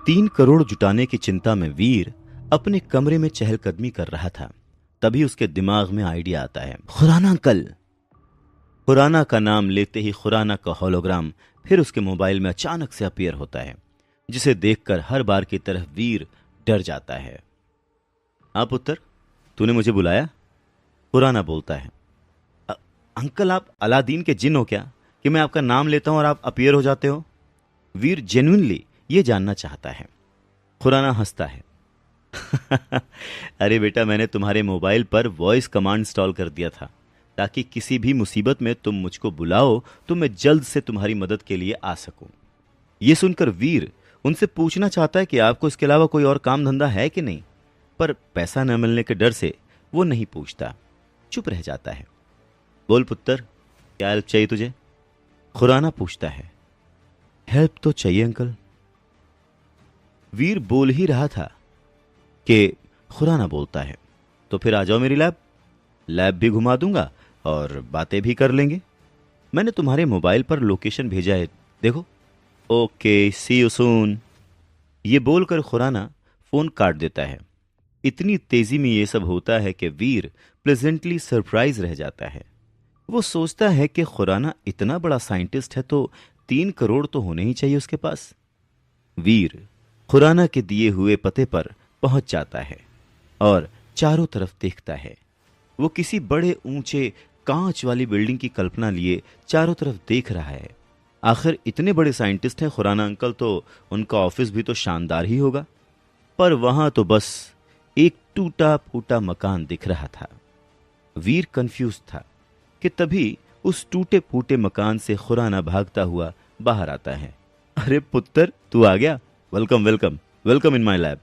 3 करोड़ जुटाने की चिंता में वीर अपने कमरे में चहलकदमी कर रहा था। तभी उसके दिमाग में आइडिया आता है। खुराना अंकल। खुराना का नाम लेते ही खुराना का होलोग्राम फिर उसके मोबाइल में अचानक से अपीयर होता है, जिसे देखकर हर बार की तरह वीर डर जाता है। हाँ पुत्र, तूने मुझे बुलाया? खुराना बोलता है। अंकल, आप अलादीन के जिन हो क्या कि मैं आपका नाम लेता हूं और आप अपीयर हो जाते हो? वीर जेन्युइनली ये जानना चाहता है। खुराना हंसता है। अरे बेटा, मैंने तुम्हारे मोबाइल पर वॉइस कमांड इंस्टॉल कर दिया था ताकि किसी भी मुसीबत में तुम मुझको बुलाओ तो मैं जल्द से तुम्हारी मदद के लिए आ सकूं। यह सुनकर वीर उनसे पूछना चाहता है कि आपको इसके अलावा कोई और काम धंधा है कि नहीं, पर पैसा न मिलने के डर से वो नहीं पूछता, चुप रह जाता है। बोल पुत्र, क्या हेल्प चाहिए तुझे? खुराना पूछता है। हेल्प तो चाहिए अंकल। वीर बोल ही रहा था कि खुराना बोलता है, तो फिर आ जाओ मेरी लैब। लैब भी घुमा दूंगा और बातें भी कर लेंगे। मैंने तुम्हारे मोबाइल पर लोकेशन भेजा है, देखो। Okay, see you soon. ये बोलकर खुराना फोन काट देता है। इतनी तेजी में ये सब होता है कि वीर प्लेजेंटली सरप्राइज रह जाता है। वो सोचता है कि खुराना इतना बड़ा साइंटिस्ट है तो 3 करोड़ तो होने ही चाहिए उसके पास। वीर खुराना के दिए हुए पते पर पहुंच जाता है और चारों तरफ देखता है। वो किसी बड़े ऊंचे कांच वाली बिल्डिंग की कल्पना लिए चारों तरफ देख रहा है। आखिर इतने बड़े साइंटिस्ट हैं खुराना अंकल, तो उनका ऑफिस भी तो शानदार ही होगा। पर वहां तो बस एक टूटा फूटा मकान दिख रहा था। वीर कंफ्यूज था कि तभी उस टूटे फूटे मकान से खुराना भागता हुआ बाहर आता है। अरे पुत्र, तू आ गया। Welcome welcome welcome in my lab.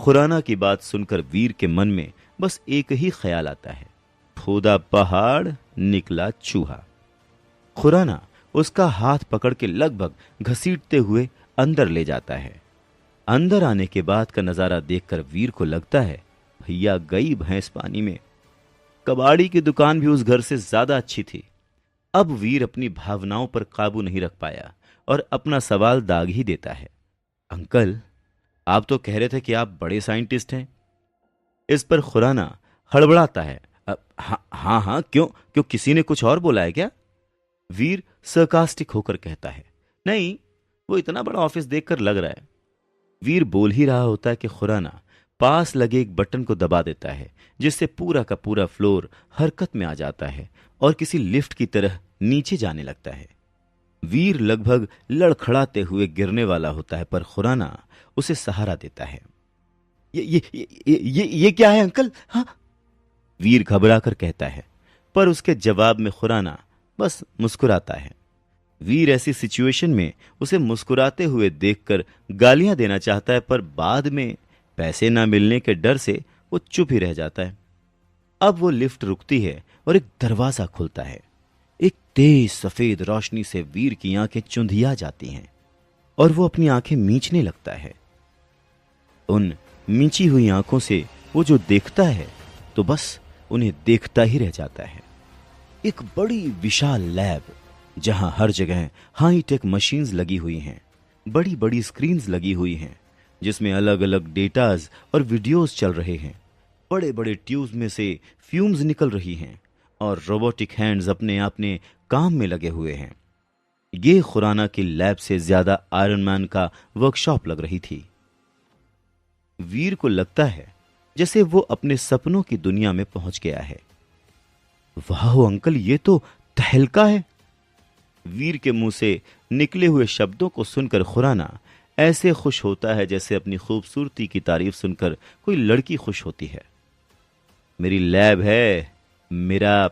Khurana की बात सुनकर वीर के मन में बस एक ही ख्याल आता है, खोदा पहाड़ निकला चूहा। खुराना उसका हाथ पकड़ के लगभग घसीटते हुए अंदर ले जाता है। अंदर आने के बाद का नजारा देखकर वीर को लगता है, भैया गई भैंस पानी में। कबाड़ी की दुकान भी उस घर से ज्यादा अच्छी थी। अब वीर अपनी भावनाओं पर काबू नहीं रख पाया और अपना सवाल दाग ही देता है। अंकल, आप तो कह रहे थे कि आप बड़े साइंटिस्ट हैं। इस पर खुराना हड़बड़ाता है। हाँ हाँ हाँ, क्यों क्यों किसी ने कुछ और बोला है क्या? वीर सरकास्टिक होकर कहता है। नहीं, वो इतना बड़ा ऑफिस देखकर लग रहा है। वीर बोल ही रहा होता है कि खुराना पास लगे एक बटन को दबा देता है, जिससे पूरा का पूरा फ्लोर हरकत में आ जाता है और किसी लिफ्ट की तरह नीचे जाने लगता है। वीर लगभग लड़खड़ाते हुए गिरने वाला होता है, पर खुराना उसे सहारा देता है। ये क्या है अंकल? हाँ, वीर घबरा कर कहता है, पर उसके जवाब में खुराना बस मुस्कुराता है। वीर ऐसी सिचुएशन में उसे मुस्कुराते हुए देखकर गालियां देना चाहता है, पर बाद में पैसे ना मिलने के डर से वो चुप ही रह जाता है। अब वो लिफ्ट रुकती है और एक दरवाजा खुलता है। एक तेज सफेद रोशनी से वीर की आंखें चुंधिया जाती हैं और वो अपनी आंखें मींचने लगता है। उन मींची हुई आंखों से वो जो देखता है तो बस उन्हें देखता ही रह जाता है। एक बड़ी विशाल लैब, जहां हर जगह हाईटेक मशीन्स लगी हुई हैं, बड़ी बड़ी स्क्रीन्स लगी हुई हैं जिसमें अलग अलग डेटाज और वीडियोस चल रहे हैं। बड़े बड़े ट्यूब्स में से फ्यूम्स निकल रही हैं और रोबोटिक हैंड्स अपने अपने काम में लगे हुए हैं। ये खुराना की लैब से ज्यादा आयरन मैन का वर्कशॉप लग रही थी। वीर को लगता है जैसे वो अपने सपनों की दुनिया में पहुंच गया है। वाह अंकल, ये तो तहलका है। वीर के मुंह से निकले हुए शब्दों को सुनकर खुराना ऐसे खुश होता है जैसे अपनी खूबसूरती की तारीफ सुनकर कोई लड़की खुश होती है। मेरी लैब है, मेरा।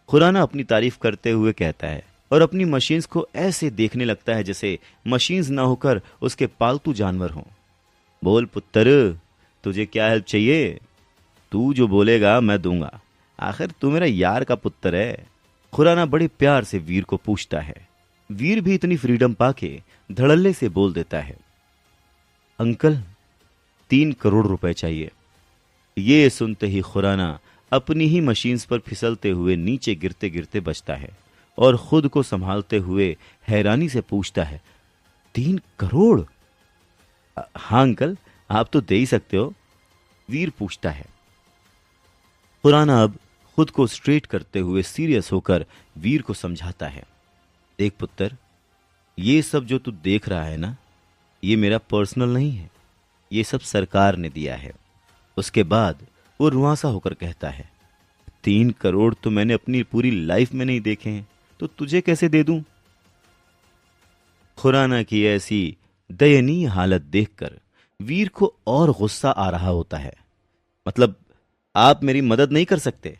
खुराना अपनी तारीफ करते हुए कहता है और अपनी मशीन्स को ऐसे देखने लगता है जैसे मशीन्स ना होकर उसके पालतू जानवर हों। बोल पुत्र, तुझे क्या हेल्प चाहिए? तू जो बोलेगा मैं दूंगा, आखिर तू मेरा यार का पुत्र है। खुराना बड़े प्यार से वीर को पूछता है। वीर भी इतनी फ्रीडम पाके धड़ल्ले से बोल देता है, अंकल 3 करोड़ रुपए चाहिए। ये सुनते ही खुराना अपनी ही मशीन्स पर फिसलते हुए नीचे गिरते गिरते बचता है और खुद को संभालते हुए हैरानी से पूछता है, 3 करोड़? हाँ अंकल, आप तो दे ही सकते हो, वीर पूछता है। खुराना अब खुद को स्ट्रेट करते हुए सीरियस होकर वीर को समझाता है। देख पुत्र, ये सब जो तू देख रहा है ना, ये मेरा पर्सनल नहीं है, ये सब सरकार ने दिया है। उसके बाद वो रुआंसा होकर कहता है, 3 करोड़ तो मैंने अपनी पूरी लाइफ में नहीं देखे हैं, तो तुझे कैसे दे दूं? खुराना की ऐसी दयनीय हालत देखकर वीर को और गुस्सा आ रहा होता है। मतलब, आप मेरी मदद नहीं कर सकते?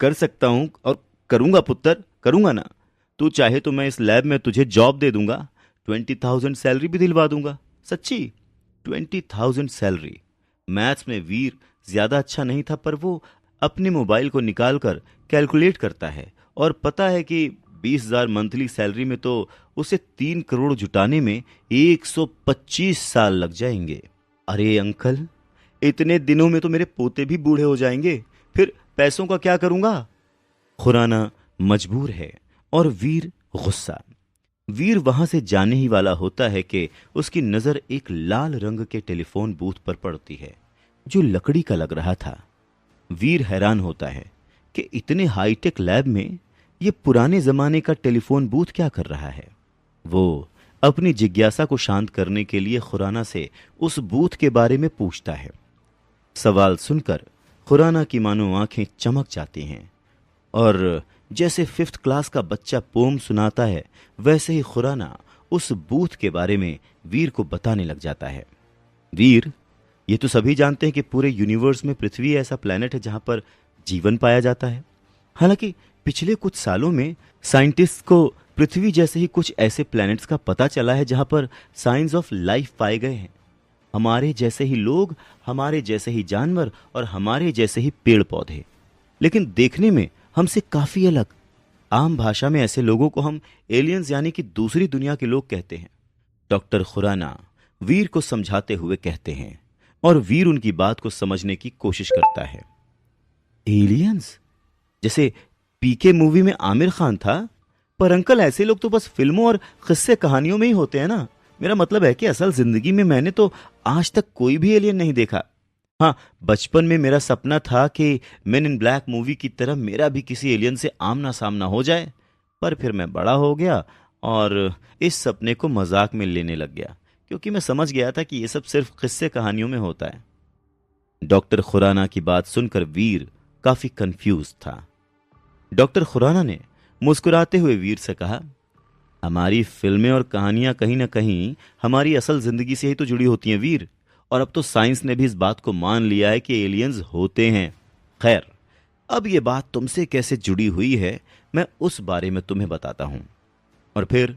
कर सकता हूं, और करूंगा पुत्र, करूंगा ना। तू चाहे तो मैं इस लैब में तुझे जॉब दे दूंगा, 20,000 सैलरी भी दिलवा दूंगा। सच्ची, 20,000 सैलरी। मैथ्स में वीर ज्यादा अच्छा नहीं था, पर वो अपने मोबाइल को निकालकर कैलकुलेट करता है और पता है कि 20,000 मंथली सैलरी में तो उसे 3 करोड़ जुटाने में 125 साल लग जाएंगे। अरे अंकल, इतने दिनों में तो मेरे पोते भी बूढ़े हो जाएंगे, फिर पैसों का क्या करूंगा? खुराना मजबूर है और वीर गुस्सा। वीर वहां से जाने ही वाला होता है कि उसकी नजर एक लाल रंग के टेलीफोन बूथ पर पड़ती है जो लकड़ी का लग रहा था। वीर हैरान होता है कि इतने हाईटेक लैब में ये पुराने जमाने का टेलीफोन बूथ क्या कर रहा है। वो अपनी जिज्ञासा को शांत करने के लिए खुराना से उस बूथ के बारे में पूछता है। सवाल सुनकर खुराना की मानो आंखें चमक जाती हैं और जैसे 5th क्लास का बच्चा पोम सुनाता है, वैसे ही खुराना उस बूथ के बारे में वीर को बताने लग जाता है। वीर, ये तो सभी जानते हैं कि पूरे यूनिवर्स में पृथ्वी ऐसा प्लेनेट है जहां पर जीवन पाया जाता है। हालांकि पिछले कुछ सालों में साइंटिस्ट को पृथ्वी जैसे ही कुछ ऐसे प्लैनेट्स का पता चला है जहां पर साइंस ऑफ लाइफ पाए गए हैं। हमारे जैसे ही लोग, हमारे जैसे ही जानवर और हमारे जैसे ही पेड़ पौधे, लेकिन देखने में हमसे काफी अलग। आम भाषा में ऐसे लोगों को हम एलियंस यानी कि दूसरी दुनिया के लोग कहते हैं। डॉक्टर खुराना वीर को समझाते हुए कहते हैं और वीर उनकी बात को समझने की कोशिश करता है। एलियंस? जैसे पीके मूवी में आमिर खान था? पर अंकल, ऐसे लोग तो बस फिल्मों और किस्से कहानियों में ही होते हैं ना। मेरा मतलब है कि असल जिंदगी में मैंने तो आज तक कोई भी एलियन नहीं देखा। हाँ, बचपन में मेरा सपना था कि मेन इन ब्लैक मूवी की तरह मेरा भी किसी एलियन से आमना सामना हो जाए, पर फिर मैं बड़ा हो गया और इस सपने को मजाक में लेने लग गया, क्योंकि मैं समझ गया था कि ये सब सिर्फ किस्से कहानियों में होता है। डॉक्टर खुराना की बात सुनकर वीर काफी कंफ्यूज था। डॉक्टर खुराना ने मुस्कुराते हुए वीर से कहा, हमारी फिल्में और कहानियां कहीं ना कहीं हमारी असल जिंदगी से ही तो जुड़ी होती हैं वीर, और अब तो साइंस ने भी इस बात को मान लिया है कि एलियंस होते हैं। खैर, अब ये बात तुमसे कैसे जुड़ी हुई है, मैं उस बारे में तुम्हें बताता हूं। और फिर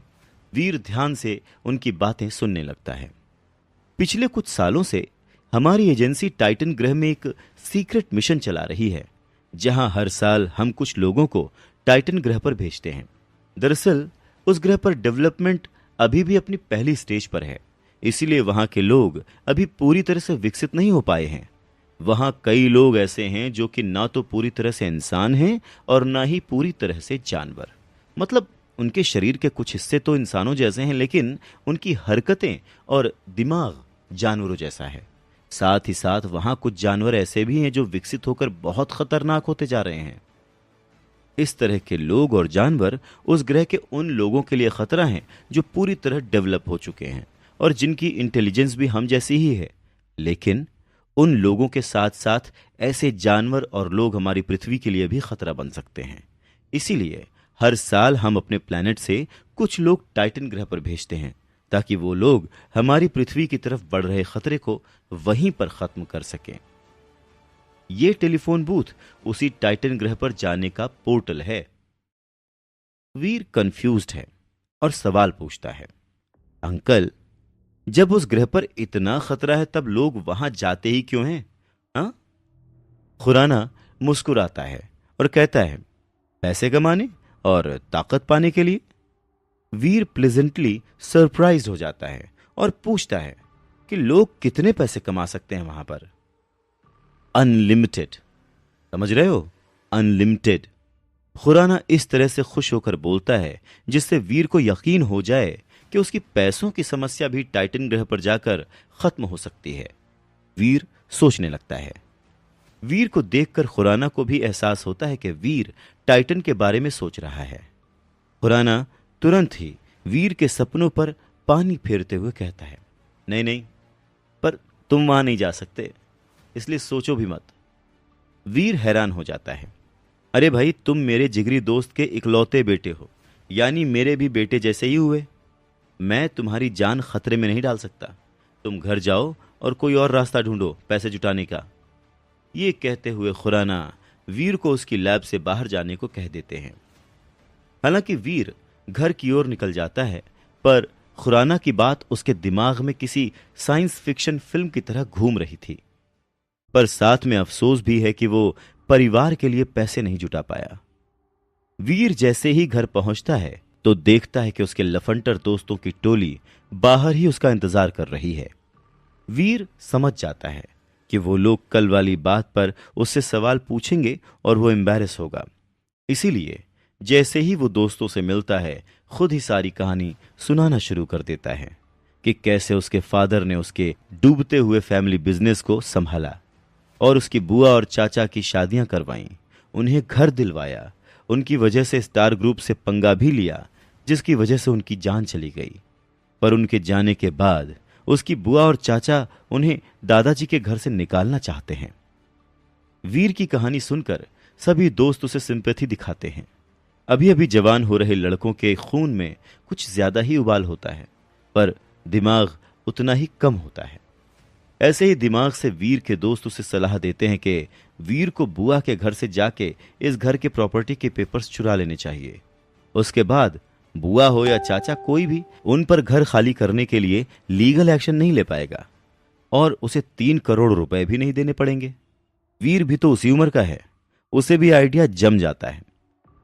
वीर ध्यान से उनकी बातें सुनने लगता है। पिछले कुछ सालों से हमारी एजेंसी टाइटन ग्रह में एक सीक्रेट मिशन चला रही है, जहां हर साल हम कुछ लोगों को टाइटन ग्रह पर भेजते हैं। दरअसल उस ग्रह पर डेवलपमेंट अभी भी अपनी पहली स्टेज पर है, इसीलिए वहां के लोग अभी पूरी तरह से विकसित नहीं हो पाए हैं। वहां कई लोग ऐसे हैं जो कि ना तो पूरी तरह से इंसान हैं और ना ही पूरी तरह से जानवर। मतलब, उनके शरीर के कुछ हिस्से तो इंसानों जैसे हैं, लेकिन उनकी हरकतें और दिमाग जानवरों जैसा है। साथ ही साथ वहां कुछ जानवर ऐसे भी हैं जो विकसित होकर बहुत खतरनाक होते जा रहे हैं। इस तरह के लोग और जानवर उस ग्रह के उन लोगों के लिए खतरा हैं जो पूरी तरह डेवलप हो चुके हैं और जिनकी इंटेलिजेंस भी हम जैसी ही है। लेकिन उन लोगों के साथ साथ ऐसे जानवर और लोग हमारी पृथ्वी के लिए भी खतरा बन सकते हैं। इसीलिए हर साल हम अपने प्लेनेट से कुछ लोग टाइटन ग्रह पर भेजते हैं, ताकि वो लोग हमारी पृथ्वी की तरफ बढ़ रहे खतरे को वहीं पर खत्म कर सकें। ये टेलीफोन बूथ उसी टाइटन ग्रह पर जाने का पोर्टल है। वीर कंफ्यूज्ड है और सवाल पूछता है, अंकल, जब उस ग्रह पर इतना खतरा है तब लोग वहां जाते ही क्यों हैं? हाँ? खुराना मुस्कुराता है और कहता है, पैसे कमाने और ताकत पाने के लिए। वीर प्लेजेंटली सरप्राइज हो जाता है और पूछता है कि लोग कितने पैसे कमा सकते हैं वहां पर? अनलिमिटेड। समझ रहे हो? अनलिमिटेड। खुराना इस तरह से खुश होकर बोलता है जिससे वीर को यकीन हो जाए कि उसकी पैसों की समस्या भी टाइटन ग्रह पर जाकर खत्म हो सकती है। वीर सोचने लगता है। वीर को देखकर खुराना को भी एहसास होता है कि वीर टाइटन के बारे में सोच रहा है। खुराना तुरंत ही वीर के सपनों पर पानी फेरते हुए कहता है, नहीं नहीं, पर तुम वहां नहीं जा सकते, इसलिए सोचो भी मत। वीर हैरान हो जाता है। अरे भाई, तुम मेरे जिगरी दोस्त के इकलौते बेटे हो, यानी मेरे भी बेटे जैसे ही हुए। मैं तुम्हारी जान खतरे में नहीं डाल सकता। तुम घर जाओ और कोई और रास्ता ढूंढो पैसे जुटाने का। ये कहते हुए खुराना वीर को उसकी लैब से बाहर जाने को कह देते हैं। हालांकि वीर घर की ओर निकल जाता है, पर खुराना की बात उसके दिमाग में किसी साइंस फिक्शन फिल्म की तरह घूम रही थी। पर साथ में अफसोस भी है कि वो परिवार के लिए पैसे नहीं जुटा पाया। वीर जैसे ही घर पहुंचता है तो देखता है कि उसके लफंटर दोस्तों की टोली बाहर ही उसका इंतजार कर रही है। वीर समझ जाता है कि वो लोग कल वाली बात पर उससे सवाल पूछेंगे और वो एम्बैरेस होगा। इसीलिए जैसे ही वो दोस्तों से मिलता है, खुद ही सारी कहानी सुनाना शुरू कर देता है कि कैसे उसके फादर ने उसके डूबते हुए फैमिली बिजनेस को संभाला और उसकी बुआ और चाचा की शादियां करवाईं, उन्हें घर दिलवाया, उनकी वजह से स्टार ग्रुप से पंगा भी लिया, जिसकी वजह से उनकी जान चली गई। पर उनके जाने के बाद उसकी बुआ और चाचा उन्हें दादाजी के घर से निकालना चाहते हैं। वीर की कहानी सुनकर सभी दोस्त उसे सिंपैथी दिखाते हैं। अभी अभी जवान हो रहे लड़कों के खून में कुछ ज्यादा ही उबाल होता है, पर दिमाग उतना ही कम होता है। ऐसे ही दिमाग से वीर के दोस्त उसे सलाह देते हैं कि वीर को बुआ के घर से जाके इस घर के प्रॉपर्टी के पेपर्स चुरा लेने चाहिए। उसके बाद बुआ हो या चाचा, कोई भी उन पर घर खाली करने के लिए लीगल एक्शन नहीं ले पाएगा और उसे 3 करोड़ रुपए भी नहीं देने पड़ेंगे। वीर भी तो उसी उम्र का है, उसे भी आइडिया जम जाता है।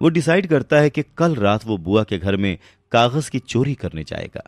वो डिसाइड करता है कि कल रात वो बुआ के घर में कागज की चोरी करने जाएगा।